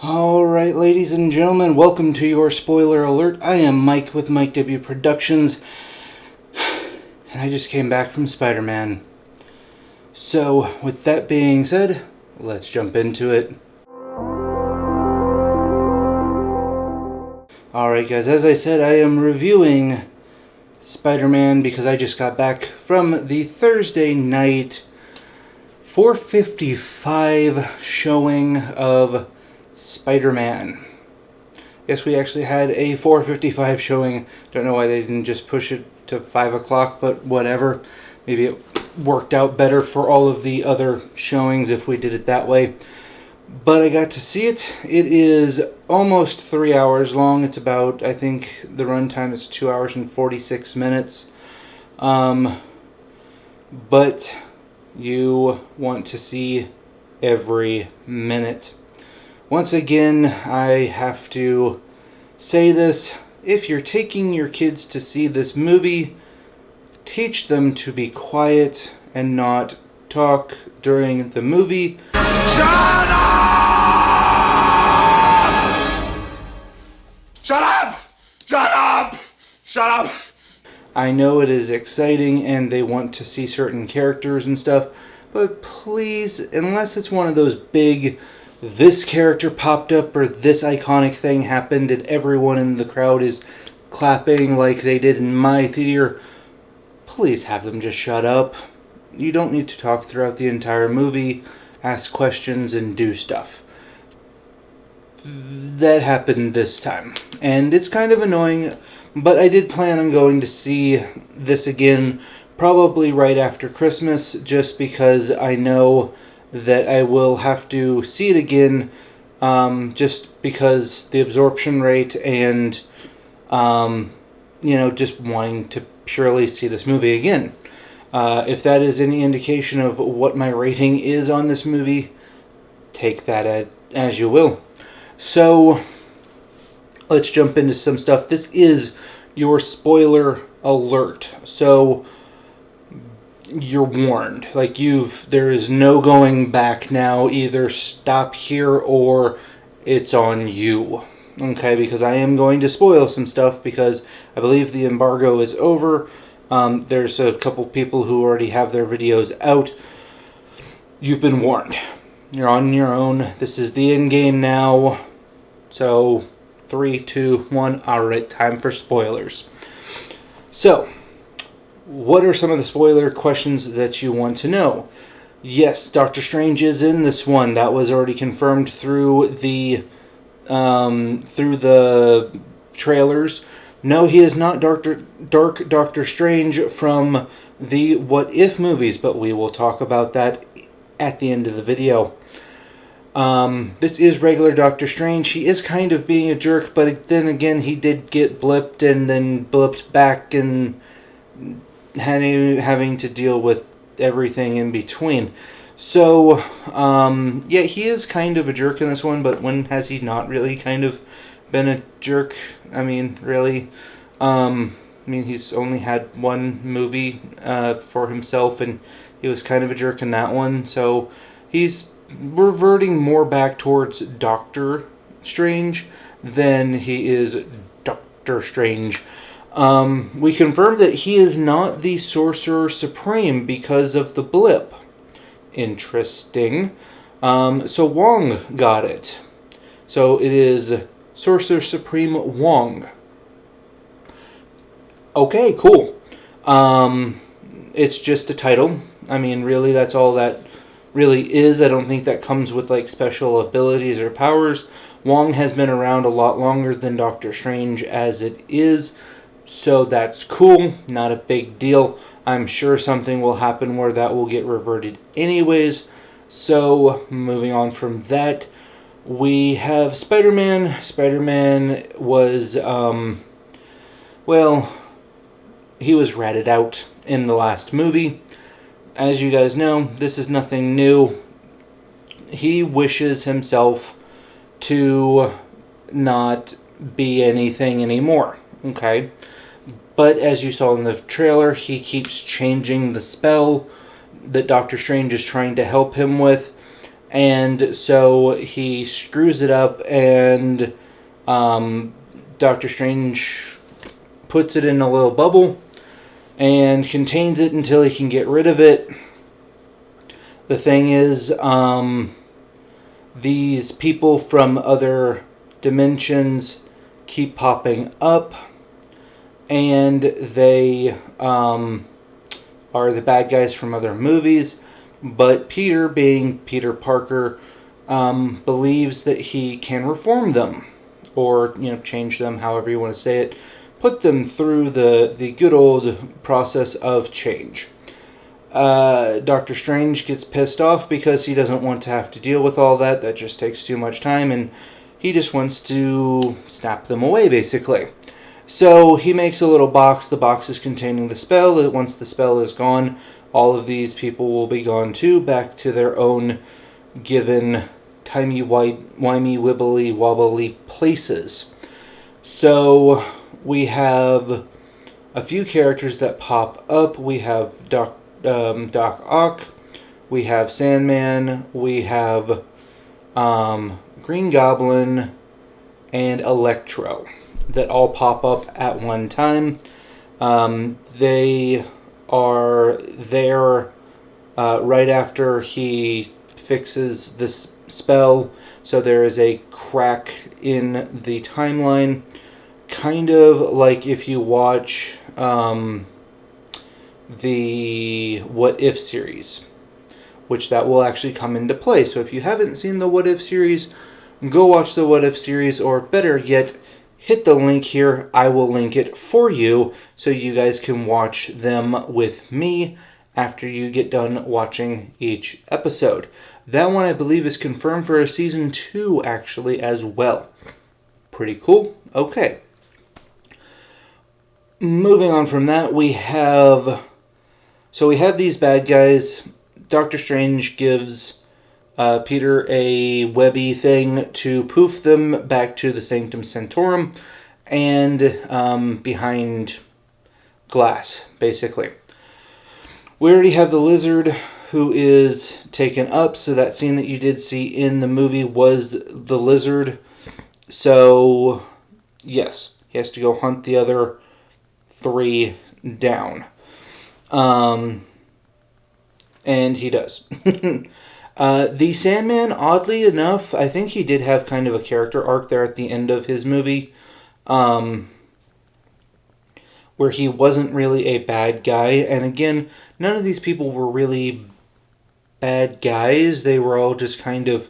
Alright, ladies and gentlemen, welcome to your spoiler alert. I am Mike with Mike W. Productions, and I just came back from Spider-Man. So, with that being said, let's jump into it. Alright guys, as I said, I am reviewing Spider-Man because I just got back from the Thursday night 4:55 showing of Spider-Man. Yes, we actually had a 4:55 showing. Don't know why they didn't just push it to 5 o'clock, but whatever. Maybe it worked out better for all of the other showings if we did it that way. But I got to see it. It is almost 3 hours long. It's about, I think the runtime is 2 hours and 46 minutes. But you want to see every minute. Once again, I have to say this. If you're taking your kids to see this movie, teach them to be quiet and not talk during the movie. Shut up! Shut up! Shut up! Shut up! I know it is exciting and they want to see certain characters and stuff, but please, unless it's one of those big, this character popped up or this iconic thing happened and everyone in the crowd is clapping like they did in my theater, please have them just shut up. You don't need to talk throughout the entire movie, ask questions, and do stuff. That happened this time, and it's kind of annoying, but I did plan on going to see this again probably right after Christmas, just because I know that I will have to see it again, just because the absorption rate and, just wanting to purely see this movie again. If that is any indication of what my rating is on this movie, take that as you will. So, let's jump into some stuff. This is your spoiler alert. So, you're warned. There is no going back now. Either stop here or it's on you. Okay, because I am going to spoil some stuff because I believe the embargo is over. There's a couple people who already have their videos out. You've been warned. You're on your own. This is the end game now. So, 3, 2, 1. Alright, time for spoilers. So, what are some of the spoiler questions that you want to know? Yes, Doctor Strange is in this one. That was already confirmed through the trailers. No, he is not Dark Doctor Strange from the What If movies, but we will talk about that at the end of the video. This is regular Doctor Strange. He is kind of being a jerk, but then again, he did get blipped and then blipped back and having to deal with everything in between. So, he is kind of a jerk in this one, but when has he not really kind of been a jerk? I mean, really? He's only had one movie for himself, and he was kind of a jerk in that one, so he's reverting more back towards Doctor Strange than he is Doctor Strange. We confirmed that he is not the Sorcerer Supreme because of the blip. Interesting. So Wong got it. So it is Sorcerer Supreme Wong. Okay, cool. It's just a title. I mean, really, that's all that really is. I don't think that comes with special abilities or powers. Wong has been around a lot longer than Doctor Strange as it is, so that's cool. Not a big deal. I'm sure something will happen where that will get reverted anyways. So, moving on from that, we have Spider-Man. Spider-Man was, he was ratted out in the last movie. As you guys know, this is nothing new. He wishes himself to not be anything anymore, okay? But as you saw in the trailer, he keeps changing the spell that Doctor Strange is trying to help him with. And so he screws it up, and Doctor Strange puts it in a little bubble and contains it until he can get rid of it. The thing is, these people from other dimensions keep popping up, and they are the bad guys from other movies. But Peter, being Peter Parker, believes that he can reform them, or change them, however you want to say it, put them through the good old process of change. Doctor Strange gets pissed off because he doesn't want to have to deal with all that. That just takes too much time, and he just wants to snap them away, basically. So he makes a little box. The box is containing the spell. Once the spell is gone, all of these people will be gone too, back to their own given timey-wimey, wibbly-wobbly places. So we have a few characters that pop up. We have Doc Ock, we have Sandman, we have Green Goblin, and Electro that all pop up at one time. They are there right after he fixes this spell, so there is a crack in the timeline, kind of like if you watch the What If series, which that will actually come into play. So if you haven't seen the What If series, go watch the What If series, or better yet, hit the link here. I will link it for you so you guys can watch them with me after you get done watching each episode. That one I believe is confirmed for a season 2 actually as well. Pretty cool. Okay. Moving on from that, we have these bad guys. Doctor Strange gives Peter a webby thing to poof them back to the Sanctum Sanctorum and behind glass, basically. We already have the Lizard, who is taken up, so that scene that you did see in the movie was the Lizard. So, yes, he has to go hunt the other 3 down. And he does. The Sandman, oddly enough, I think he did have kind of a character arc there at the end of his movie, where he wasn't really a bad guy. And again, none of these people were really bad guys. They were all just kind of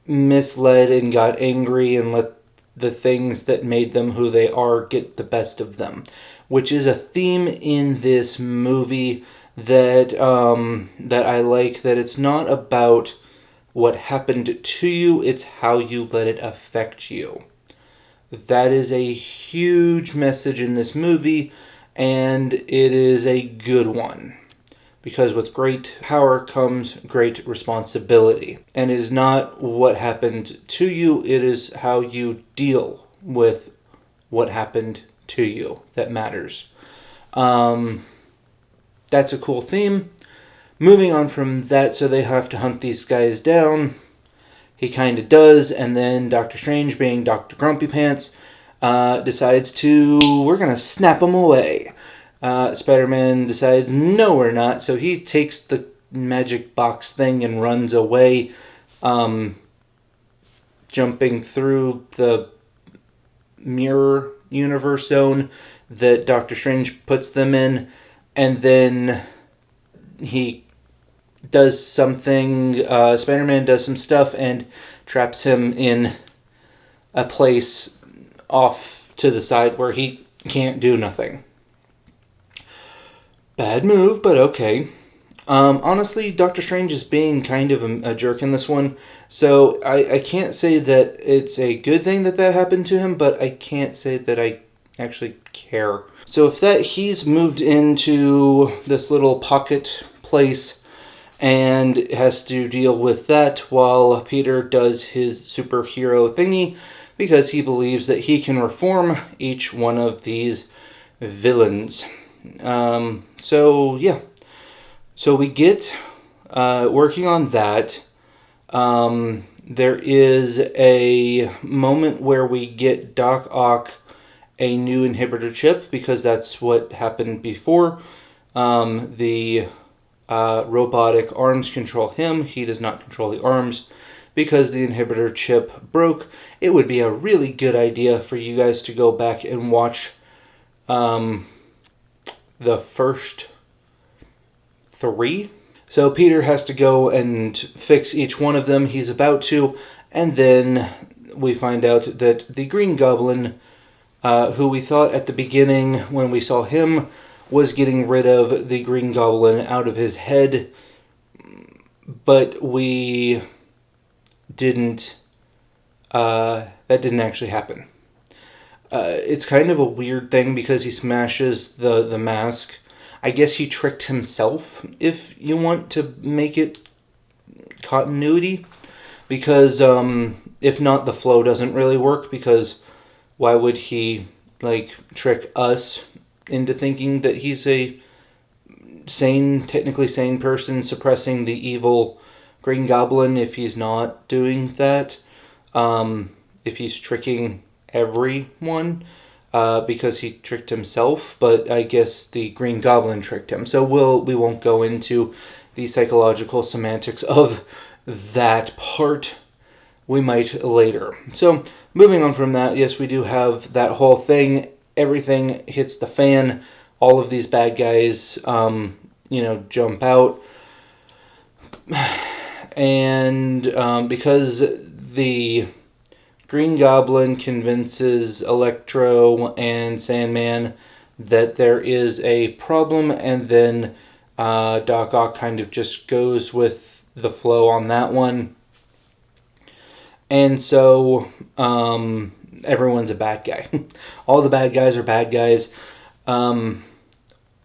misled and got angry and let the things that made them who they are get the best of them, which is a theme in this movie that I like, that it's not about what happened to you, it's how you let it affect you. That is a huge message in this movie, and it is a good one. Because with great power comes great responsibility. And it is not what happened to you, it is how you deal with what happened to you that matters. That's a cool theme. Moving on from that, so they have to hunt these guys down. He kind of does, and then Doctor Strange, being Dr. Grumpy Pants, decides we're going to snap them away. Spider-Man decides, no, we're not. So he takes the magic box thing and runs away, jumping through the mirror universe zone that Doctor Strange puts them in. And then he does something, Spider-Man does some stuff and traps him in a place off to the side where he can't do nothing. Bad move, but okay. Honestly, Doctor Strange is being kind of a jerk in this one. So I can't say that it's a good thing that happened to him, but I can't say that I actually care. So if he's moved into this little pocket place and has to deal with that while Peter does his superhero thingy, because he believes that he can reform each one of these villains. So yeah. So we get working on that. There is a moment where we get Doc Ock a new inhibitor chip, because that's what happened before. The robotic arms control him. He does not control the arms because the inhibitor chip broke. It would be a really good idea for you guys to go back and watch the first 3. So Peter has to go and fix each one of them. He's about to, and then we find out that the Green Goblin, who we thought at the beginning when we saw him was getting rid of the Green Goblin out of his head, but we didn't, that didn't actually happen. It's kind of a weird thing because he smashes the mask. I guess he tricked himself, if you want to make it continuity, because if not, the flow doesn't really work, because why would he trick us into thinking that he's a technically sane person suppressing the evil Green Goblin if he's not doing that? If he's tricking everyone, because he tricked himself, but I guess the Green Goblin tricked him. So we won't go into the psychological semantics of that part. We might later. So moving on from that, yes, we do have that whole thing. Everything hits the fan. All of these bad guys, jump out. And because the Green Goblin convinces Electro and Sandman that there is a problem, and then Doc Ock kind of just goes with the flow on that one. And so everyone's a bad guy. All the bad guys are bad guys.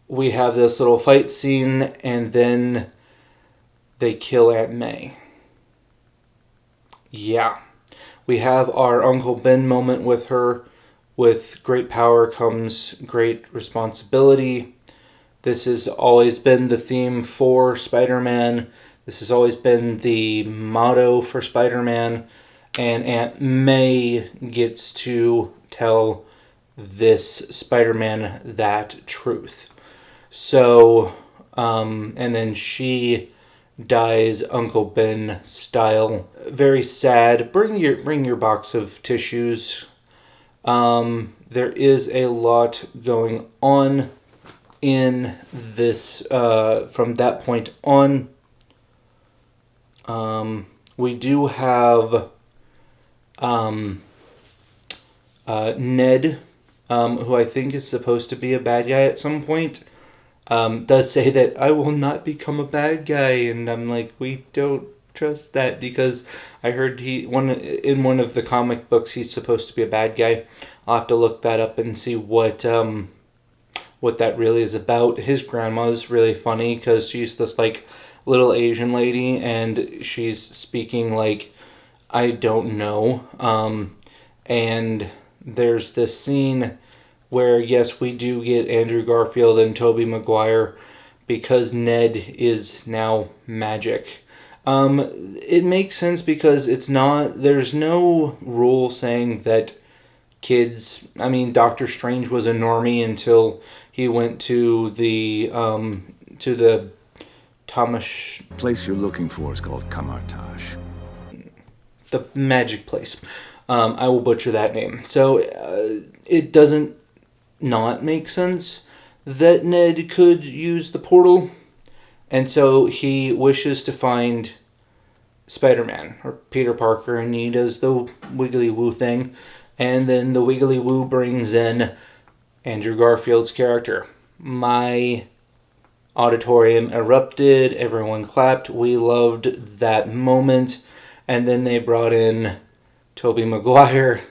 We have this little fight scene, and then they kill Aunt May. Yeah. We have our Uncle Ben moment with her. With great power comes great responsibility. This has always been the theme for Spider-Man. This has always been the motto for Spider-Man. And Aunt May gets to tell this Spider-Man that truth. So, and then she dies Uncle Ben style. Very sad. Bring your box of tissues. There is a lot going on in this from that point on. We do have Ned, who I think is supposed to be a bad guy at some point, does say that I will not become a bad guy, and I'm like, we don't trust that, because I heard in one of the comic books he's supposed to be a bad guy. I'll have to look that up and see what that really is about. His grandma's really funny because she's this little Asian lady, and she's speaking like I don't know. And there's this scene where, yes, we do get Andrew Garfield and Tobey Maguire because Ned is now magic. It makes sense because there's no rule saying that kids, Doctor Strange was a normie until he went to the Thomas... place you're looking for is called Kamartash. The magic place. I will butcher that name. So it doesn't not make sense that Ned could use the portal. And so he wishes to find Spider-Man, or Peter Parker, and he does the Wiggly Woo thing. And then the Wiggly Woo brings in Andrew Garfield's character. My auditorium erupted. Everyone clapped. We loved that moment. And then they brought in Tobey Maguire.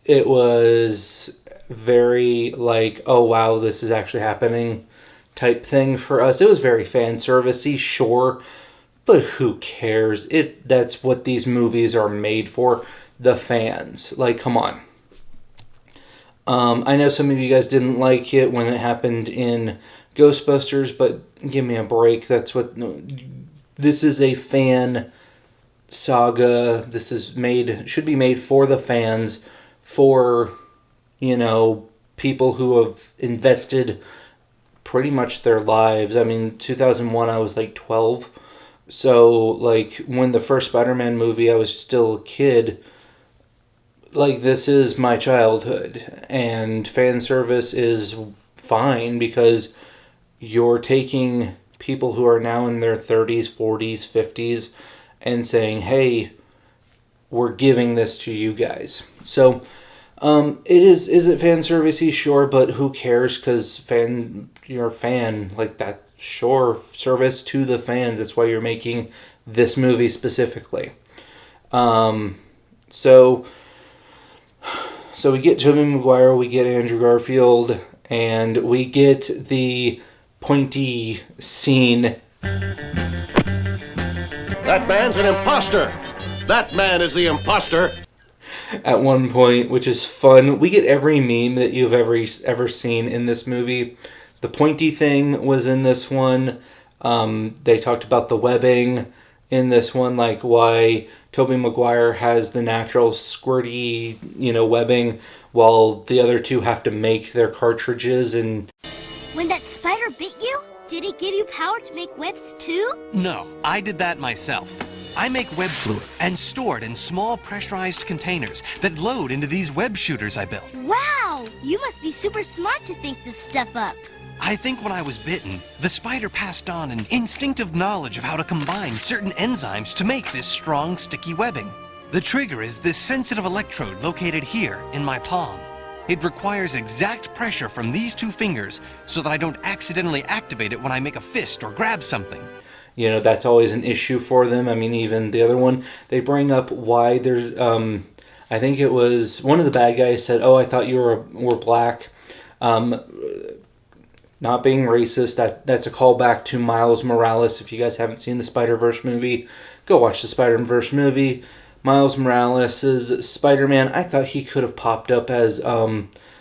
It was very oh wow, this is actually happening type thing for us. It was very fan servicey, sure, but who cares? That's what these movies are made for, the fans. Come on. I know some of you guys didn't like it when it happened in Ghostbusters, but give me a break. That's what This is a fan saga. This should be made for the fans, for, people who have invested pretty much their lives. I mean, 2001, I was like 12. So, like, when the first Spider-Man movie, I was still a kid. Like, this is my childhood. And fan service is fine because you're taking people who are now in their 30s, 40s, 50s and saying, hey, we're giving this to you guys. So, is it fan servicey? Sure, but who cares? Because you're a fan, like that. Sure, service to the fans. That's why you're making this movie specifically. So we get Tobey Maguire, we get Andrew Garfield, and we get the pointy scene. That man's an imposter. That man is the imposter. At one point, which is fun. We get every meme that you've ever seen in this movie. The pointy thing was in this one. They talked about the webbing in this one, like why Tobey Maguire has the natural squirty, webbing, while the other two have to make their cartridges. And when that spider bit you, did it give you power to make webs too? No, I did that myself. I make web fluid and store it in small pressurized containers that load into these web shooters I built. Wow! You must be super smart to think this stuff up. I think when I was bitten, the spider passed on an instinctive knowledge of how to combine certain enzymes to make this strong, sticky webbing. The trigger is this sensitive electrode located here in my palm. It requires exact pressure from these two fingers so that I don't accidentally activate it when I make a fist or grab something. That's always an issue for them. I mean, even the other one, they bring up why there's, I think it was one of the bad guys said, oh, I thought you were black. Not being racist, that's a callback to Miles Morales. If you guys haven't seen the Spider-Verse movie, go watch the Spider-Verse movie. Miles Morales' Spider-Man, I thought he could have popped up as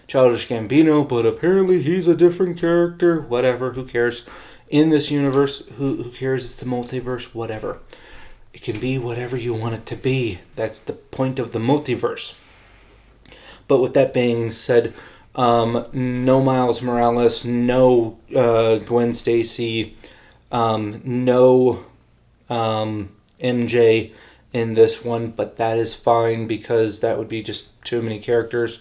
Childish Gambino, but apparently he's a different character. Whatever, who cares? In this universe, who cares? It's the multiverse, whatever. It can be whatever you want it to be. That's the point of the multiverse. But with that being said, no Miles Morales, no Gwen Stacy, no MJ in this one, but that is fine because that would be just too many characters.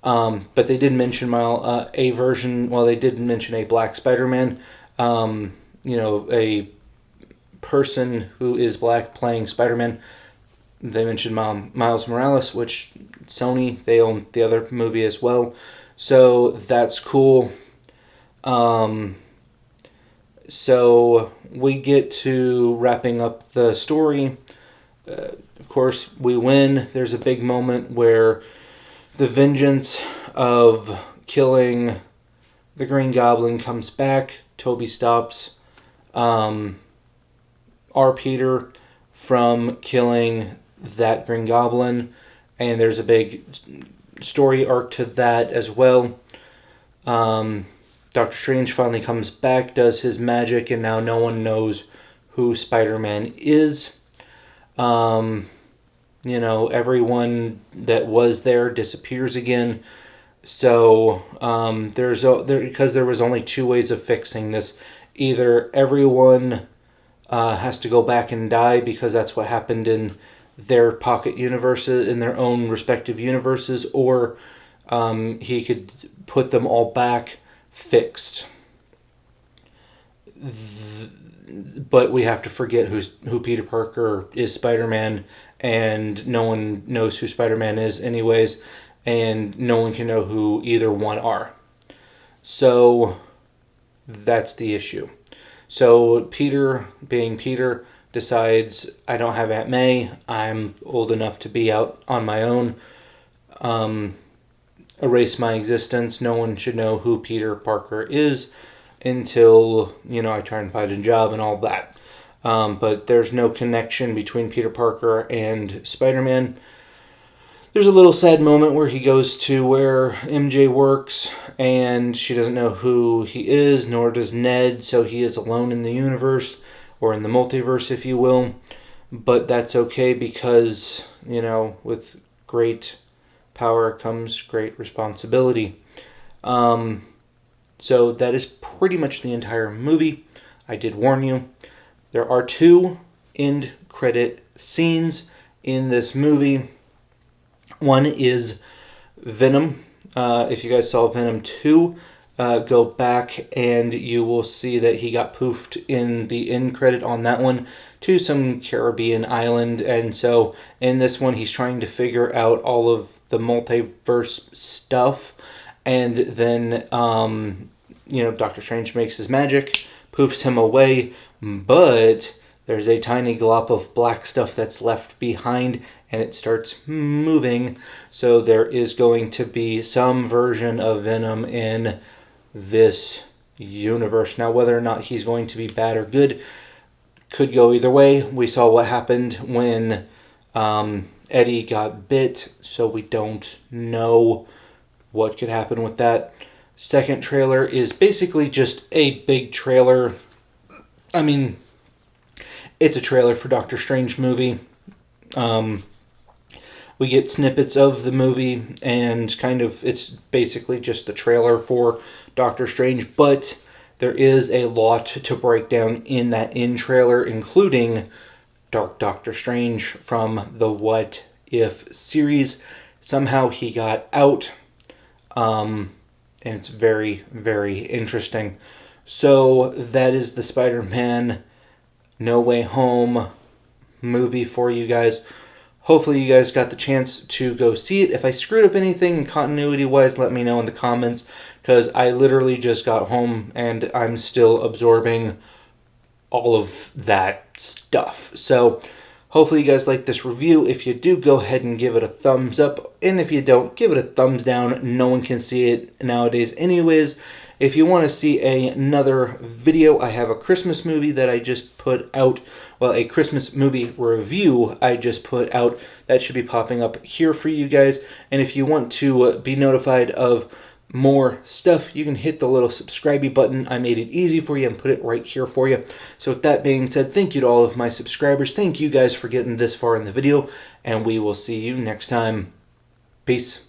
But they did mention they did mention a black Spider-Man, a person who is black playing Spider-Man. They mentioned Miles Morales, which Sony, they own the other movie as well. So that's cool. So we get to wrapping up the story. Of course, we win. There's a big moment where the vengeance of killing the Green Goblin comes back. Toby stops our Peter from killing that Green Goblin, and there's a big story arc to that as well. Doctor Strange finally comes back, does his magic, and now no one knows who Spider-Man is. Everyone that was there disappears again. So because there was only two ways of fixing this. Either everyone has to go back and die because that's what happened in their pocket universes, in their own respective universes, or he could put them all back fixed. But we have to forget who Peter Parker is. Spider-Man, and no one knows who Spider-Man is anyways, and no one can know who either one are. So that's the issue. So Peter, being Peter, decides, I don't have Aunt May, I'm old enough to be out on my own, erase my existence, no one should know who Peter Parker is until, I try and find a job and all that. But there's no connection between Peter Parker and Spider-Man. There's a little sad moment where he goes to where MJ works, and she doesn't know who he is, nor does Ned, so he is alone in the universe, or in the multiverse, if you will. But that's okay because, you know, with great power comes great responsibility. So that is pretty much the entire movie. I did warn you. There are 2 end credit scenes in this movie. One is Venom. If you guys saw Venom 2, go back and you will see that he got poofed in the end credit on that one to some Caribbean island. And so in this one, he's trying to figure out all of the multiverse stuff. And then, Doctor Strange makes his magic, poofs him away, but there's a tiny glop of black stuff that's left behind, and it starts moving. So there is going to be some version of Venom in this universe. Now, whether or not he's going to be bad or good could go either way. We saw what happened when Eddie got bit, so we don't know what could happen with that. Second trailer is basically just a big trailer. I mean, it's a trailer for Doctor Strange movie. We get snippets of the movie, and it's basically just the trailer for Doctor Strange, but there is a lot to break down in that trailer, including Dark Doctor Strange from the What If series. Somehow he got out, and it's very, very interesting. So that is the Spider-Man No Way Home movie for you guys. Hopefully you guys got the chance to go see it. If I screwed up anything continuity-wise, let me know in the comments, because I literally just got home and I'm still absorbing all of that stuff. So hopefully you guys like this review. If you do, go ahead and give it a thumbs up. And if you don't, give it a thumbs down. No one can see it nowadays anyways. If you want to see another video, I have a Christmas movie that I just put out. Well, a Christmas movie review I just put out. That should be popping up here for you guys. And if you want to be notified of more stuff, you can hit the little subscribe button. I made it easy for you and put it right here for you. So with that being said, thank you to all of my subscribers. Thank you guys for getting this far in the video. And we will see you next time. Peace.